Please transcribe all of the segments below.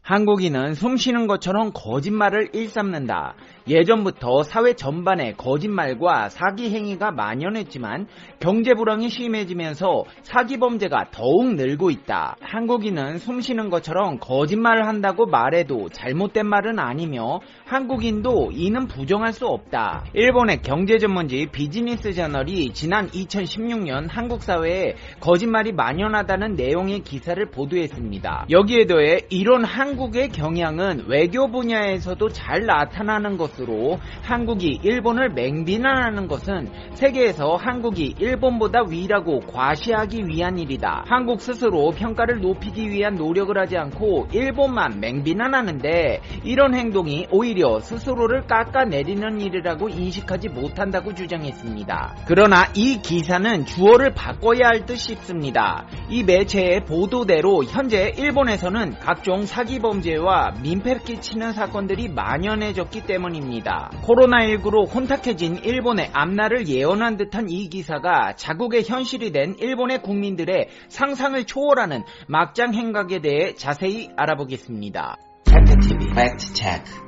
한국인은 숨쉬는 것처럼 거짓말을 일삼는다. 예전부터 사회 전반에 거짓말과 사기 행위가 만연했지만 경제 불황이 심해지면서 사기 범죄가 더욱 늘고 있다. 한국인은 숨쉬는 것처럼 거짓말을 한다고 말해도 잘못된 말은 아니며 한국인도 이는 부정할 수 없다. 일본의 경제 전문지 비즈니스 저널이 지난 2016년 한국 사회에 거짓말이 만연하다는 내용의 기사를 보도했습니다. 여기에 더해 이런 한국의 경향은 외교 분야에서도 잘 나타나는 것으로 한국이 일본을 맹비난하는 것은 세계에서 한국이 일본보다 위라고 과시하기 위한 일이다. 한국 스스로 평가를 높이기 위한 노력을 하지 않고 일본만 맹비난하는데 이런 행동이 오히려 스스로를 깎아내리는 일이라고 인식하지 못한다고 주장했습니다. 그러나 이 기사는 주어를 바꿔야 할 듯 싶습니다. 이 매체의 보도대로 현재 일본에서는 각종 사기 범죄와 민폐 끼치는 사건들이 만연해졌기 때문입니다. 코로나19로 혼탁해진 일본의 앞날을 예언한 듯한 이 기사가 자국의 현실이 된 일본의 국민들의 상상을 초월하는 막장 행각에 대해 자세히 알아보겠습니다. 팩트TV 팩트체크.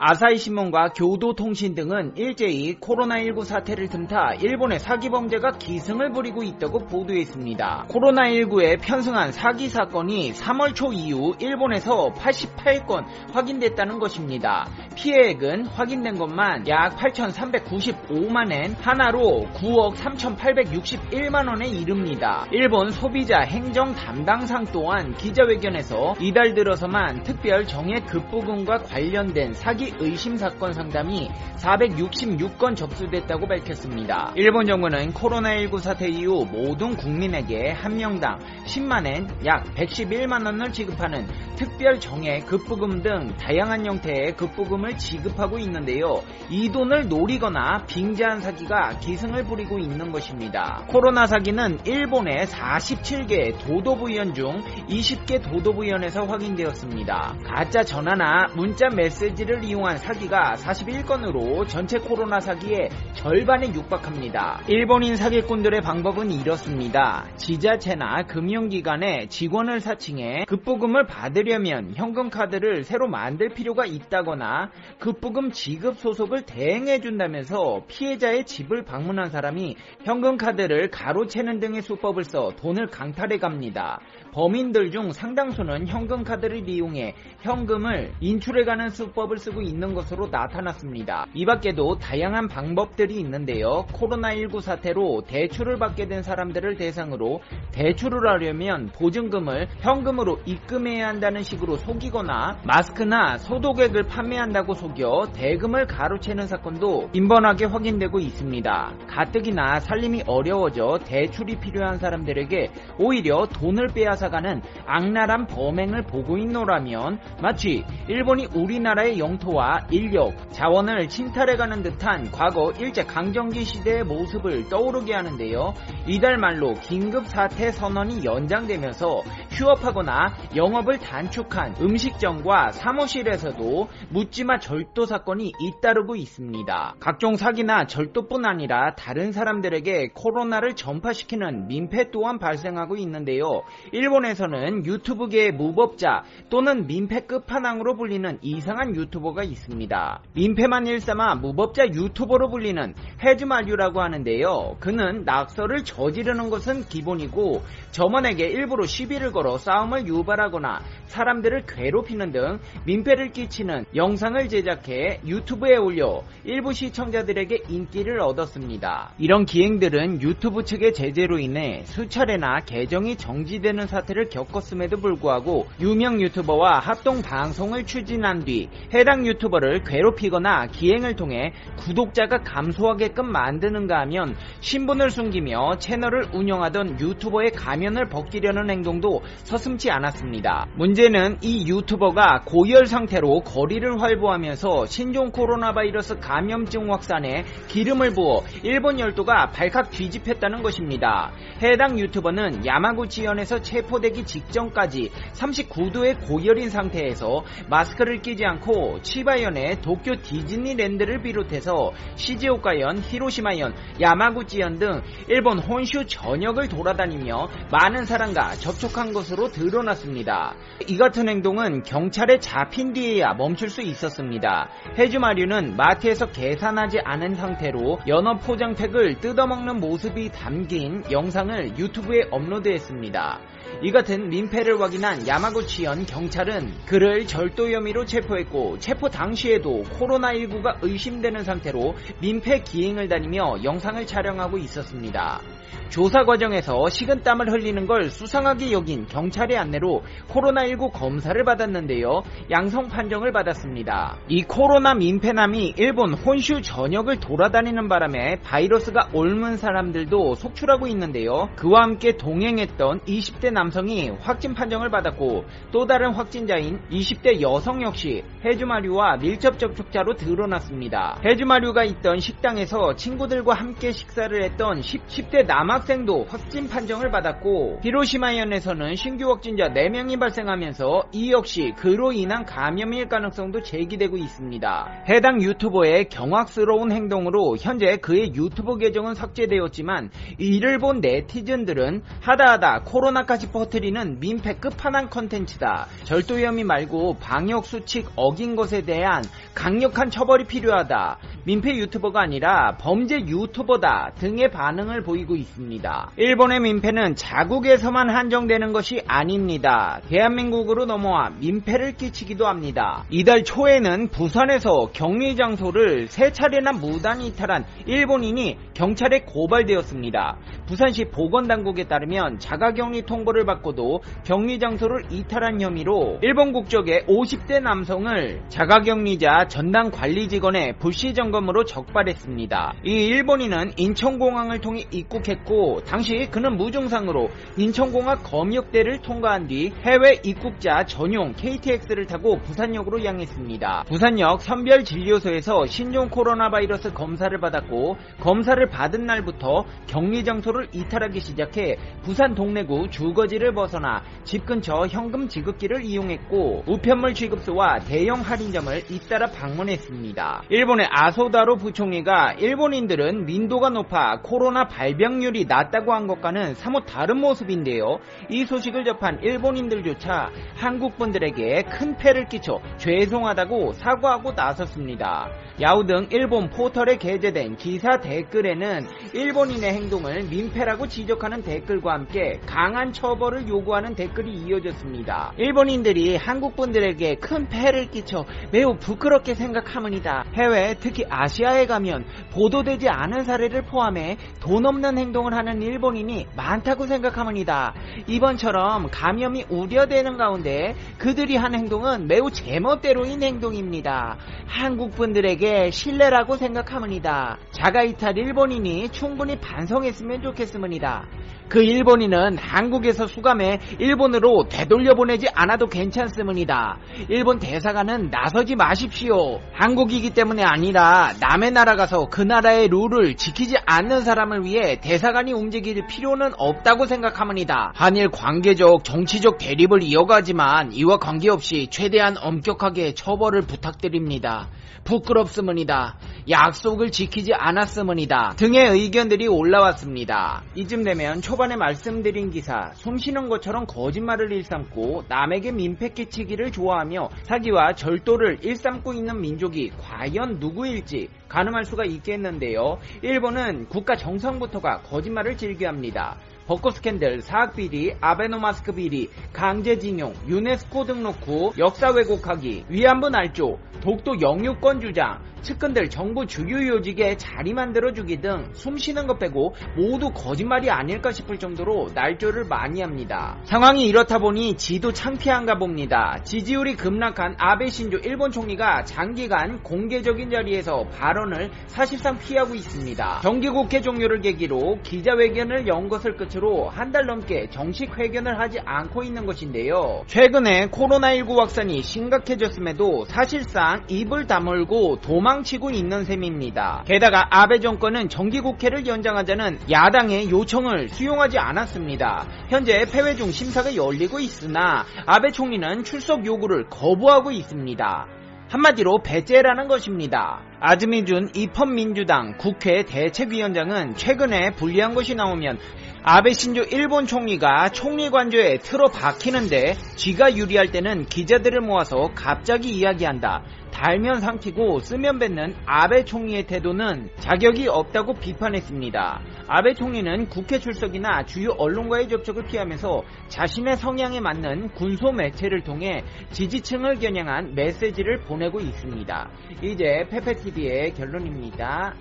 아사히신문과 교도통신 등은 일제히 코로나19 사태를 틈타 일본의 사기 범죄가 기승을 부리고 있다고 보도했습니다. 코로나19에 편승한 사기 사건이 3월 초 이후 일본에서 88건 확인됐다는 것입니다. 피해액은 확인된 것만 약 8,395만엔, 하나로 9억 3,861만원에 이릅니다. 일본 소비자 행정 담당상 또한 기자회견에서 이달 들어서만 특별 정액 급부금과 관련된 사기 의심 사건 상담이 466건 접수됐다고 밝혔습니다. 일본 정부는 코로나19 사태 이후 모든 국민에게 한 명당 10만엔 약 111만원을 지급하는 특별 정액 급부금 등 다양한 형태의 급부금을 지급하고 있는데요. 이 돈을 노리거나 빙자한 사기가 기승을 부리고 있는 것입니다. 코로나 사기는 일본의 47개 도도부현 중 20개 도도부현에서 확인되었습니다. 가짜 전화나 문자 메시지를 이용한 사기가 41건으로 전체 코로나 사기의 절반에 육박합니다. 일본인 사기꾼들의 방법은 이렇습니다. 지자체나 금융기관에 직원을 사칭해 급부금을 받으려면 현금카드를 새로 만들 필요가 있다거나 급부금 지급 소속을 대행해준다면서 피해자의 집을 방문한 사람이 현금카드를 가로채는 등의 수법을 써 돈을 강탈해갑니다. 범인들 중 상당수는 현금카드를 이용해 현금을 인출해가는 수법을 쓰고 있는 것으로 나타났습니다. 이 밖에도 다양한 방법들이 있는데요. 코로나19 사태로 대출을 받게 된 사람들을 대상으로 대출을 하려면 보증금을 현금으로 입금해야 한다는 식으로 속이거나 마스크나 소독액을 판매한다고 속여 대금을 가로채는 사건도 빈번하게 확인되고 있습니다. 가뜩이나 살림이 어려워져 대출이 필요한 사람들에게 오히려 돈을 빼앗아가는 악랄한 범행을 보고 있노라면 마치 일본이 우리나라의 영토와 인력, 자원을 침탈해가는 듯한 과거 일제강점기 시대의 모습을 떠오르게 하는데요. 이달 말로 긴급 사태 선언이 연장되면서 휴업하거나 영업을 단축한 음식점과 사무실에서도 묻지마 절도 사건이 잇따르고 있습니다. 각종 사기나 절도뿐 아니라 다른 사람들에게 코로나를 전파시키는 민폐 또한 발생하고 있는데요. 일본에서는 유튜브계의 무법자 또는 민폐 끝판왕으로 불리는 이상한 유튜버가 있습니다. 민폐만 일삼아 무법자 유튜버로 불리는 해즈마류라고 하는데요. 그는 낙서를 저지르는 것은 기본이고 점원에게 일부러 시비를 걸어 싸움을 유발하거나 사람들을 괴롭히는 등 민폐를 끼치는 영상을 제작해 유튜브에 올려 일부 시청자들에게 인기를 얻었습니다. 이런 기행들은 유튜브 측의 제재로 인해 수차례나 계정이 정지되는 사태를 겪었음에도 불구하고 유명 유튜버와 합동 방송을 추진한 뒤 해당 유튜버를 괴롭히거나 기행을 통해 구독자가 감소하게끔 만드는가 하면 신분을 숨기며 채널을 운영하던 유튜버의 가면을 벗기려는 행동도 서슴지 않았습니다. 문제는 이 유튜버가 고열 상태로 거리를 활보하면서 신종 코로나 바이러스 감염증 확산에 기름을 부어 일본 열도가 발칵 뒤집혔다는 것입니다. 해당 유튜버는 야마구치현에서 체포되기 직전까지 39도의 고열인 상태에서 마스크를 끼지 않고 치바현의 도쿄 디즈니랜드를 비롯해서 시즈오카현, 히로시마현, 야마구치현 등 일본 혼슈 전역을 돌아다니며 많은 사람과 접촉한 것으로 드러났습니다. 이 같은 행동은 경찰에 잡힌 뒤에야 멈출 수 있었습니다. 해주마류는 마트에서 계산하지 않은 상태로 연어 포장팩을 뜯어먹는 모습이 담긴 영상을 유튜브에 업로드했습니다. 이 같은 민폐를 확인한 야마구치현 경찰은 그를 절도 혐의로 체포했고, 체포 당시에도 코로나19가 의심되는 상태로 민폐 기행을 다니며 영상을 촬영하고 있었습니다. 조사 과정에서 식은땀을 흘리는 걸 수상하게 여긴 경찰의 안내로 코로나19 검사를 받았는데요. 양성 판정을 받았습니다. 이 코로나 민폐남이 일본 혼슈 전역을 돌아다니는 바람에 바이러스가 옮은 사람들도 속출하고 있는데요. 그와 함께 동행했던 20대 남성이 확진 판정을 받았고, 또 다른 확진자인 20대 여성 역시 해주마류와 밀접 접촉자로 드러났습니다. 해주마류가 있던 식당에서 친구들과 함께 식사를 했던 10대 남학생도 확진 판정을 받았고, 히로시마현에서는 신규 확진자 4명이 발생하면서 이 역시 그로 인한 감염일 가능성도 제기되고 있습니다. 해당 유튜버의 경악스러운 행동으로 현재 그의 유튜브 계정은 삭제되었지만, 이를 본 네티즌들은 하다하다 코로나까지 퍼뜨리는 민폐 끝판왕 컨텐츠다, 절도 혐의 말고 방역 수칙 어긴 것에 대한 강력한 처벌이 필요하다, 민폐 유튜버가 아니라 범죄 유튜버다 등의 반응을 보이고 있습니다. 일본의 민폐는 자국에서만 한정되는 것이 아닙니다. 대한민국으로 넘어와 민폐를 끼치기도 합니다. 이달 초에는 부산에서 격리 장소를 3차례나 무단 이탈한 일본인이 경찰에 고발되었습니다. 부산시 보건당국에 따르면 자가격리 통보를 받고도 격리 장소를 이탈한 혐의로 일본 국적의 50대 남성을 자가격리자 전담 관리 직원의 불시 점검으로 적발했습니다. 이 일본인은 인천공항을 통해 입국했고, 당시 그는 무증상으로 인천공항 검역대를 통과한 뒤 해외 입국자 전용 KTX를 타고 부산역으로 향했습니다. 부산역 선별진료소에서 신종 코로나 바이러스 검사를 받았고, 검사를 받은 날부터 격리 장소를 이탈하기 시작해 부산 동래구 주거지를 벗어나 집 근처 현금 지급기를 이용했고, 우편물 취급소와 대형 할인점을 잇따라 방문했습니다. 일본의 아소다로 부총리가 일본인들은 민도가 높아 코로나 발병률이 낮다고 한 것과는 사뭇 다른 모습인데요. 이 소식을 접한 일본인들조차 한국분들에게 큰 폐를 끼쳐 죄송하다고 사과하고 나섰습니다. 야후 등 일본 포털에 게재된 기사 댓글에는 일본인의 행동을 민폐라고 지적하는 댓글과 함께 강한 처벌을 요구하는 댓글이 이어졌습니다. 일본인들이 한국분들에게 큰 폐를 끼쳐 매우 부끄럽게 생각하문이다. 해외, 특히 아시아에 가면 보도되지 않은 사례를 포함해 돈 없는 행동을 하는 일본인이 많다고 생각하문이다. 이번처럼 감염이 우려되는 가운데 그들이 한 행동은 매우 제멋대로인 행동입니다. 한국분들에게 신뢰라고 생각하문이다. 자가이탈 일본인이 충분히 반성했으면 좋겠습니다. 그 일본인은 한국에서 수감해 일본으로 되돌려보내지 않아도 괜찮습니다. 일본 대사관은 나서지 마십시오. 한국이기 때문에 아니라 남의 나라 가서 그 나라의 룰을 지키지 않는 사람을 위해 대사관이 움직일 필요는 없다고 생각합니다. 한일 관계적 정치적 대립을 이어가지만 이와 관계없이 최대한 엄격하게 처벌을 부탁드립니다. 부끄럽습니다. 약속을 지키지 않았습니다. 등의 의견들이 올라왔습니다. 이쯤 되면 초반에 말씀드린 기사, 숨쉬는 것처럼 거짓말을 일삼고 남에게 민폐 끼치기를 좋아하며 사기와 절도를 일삼고 있는 민족이 과연 누구일지 가늠할 수가 있겠는데요. 일본은 국가 정상부터가 거짓말을 즐겨합니다. 벚꽃 스캔들, 사학비리, 아베노마스크 비리, 강제징용, 유네스코 등록 후 역사 왜곡하기, 위안부 날조, 독도 영유권 주장, 측근들 정부 주요 요직에 자리 만들어주기 등 숨쉬는 것 빼고 모두 거짓말이 아닐까 싶을 정도로 날조를 많이 합니다. 상황이 이렇다 보니 지도 창피한가 봅니다. 지지율이 급락한 아베 신조 일본 총리가 장기간 공개적인 자리에서 발언을 사실상 피하고 있습니다. 정기국회 종료를 계기로 기자회견을 연 것을 끝으로 한 달 넘게 정식 회견을 하지 않고 있는 것인데요. 최근에 코로나19 확산이 심각해졌음에도 사실상 입을 다물고 도망치고 있는 셈입니다. 게다가 아베 정권은 정기국회를 연장하자는 야당의 요청을 수용하지 않았습니다. 현재 폐회 중 심사가 열리고 있으나 아베 총리는 출석 요구를 거부하고 있습니다. 한마디로 배째라는 것입니다. 아즈미준 입헌민주당 국회 대책위원장은 최근에 불리한 것이 나오면 아베 신조 일본 총리가 총리 관저에 틀어박히는데 쥐가 유리할 때는 기자들을 모아서 갑자기 이야기한다. 달면 삼키고 쓰면 뱉는 아베 총리의 태도는 자격이 없다고 비판했습니다. 아베 총리는 국회 출석이나 주요 언론과의 접촉을 피하면서 자신의 성향에 맞는 군소 매체를 통해 지지층을 겨냥한 메시지를 보내고 있습니다. 이제 페페TV의 결론입니다.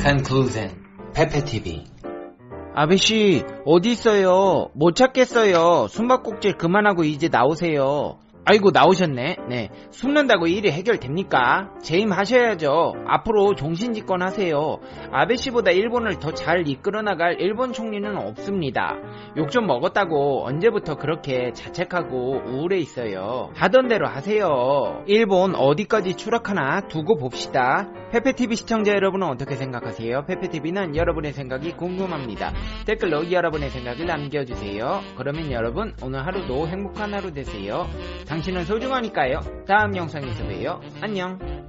Conclusion. 페페TV. 아베씨 어디 있어요? 못 찾겠어요. 숨바꼭질 그만하고 이제 나오세요. 아이고 나오셨네. 네, 숨는다고 일이 해결됩니까? 재임하셔야죠. 앞으로 종신집권하세요. 아베씨보다 일본을 더 잘 이끌어나갈 일본 총리는 없습니다. 욕 좀 먹었다고 언제부터 그렇게 자책하고 우울해 있어요. 하던 대로 하세요. 일본 어디까지 추락하나 두고 봅시다. 페페TV 시청자 여러분은 어떻게 생각하세요? 페페TV는 여러분의 생각이 궁금합니다. 댓글로 여러분의 생각을 남겨주세요. 그러면 여러분 오늘 하루도 행복한 하루 되세요. 당신은 소중하니까요. 다음 영상에서 봬요. 안녕.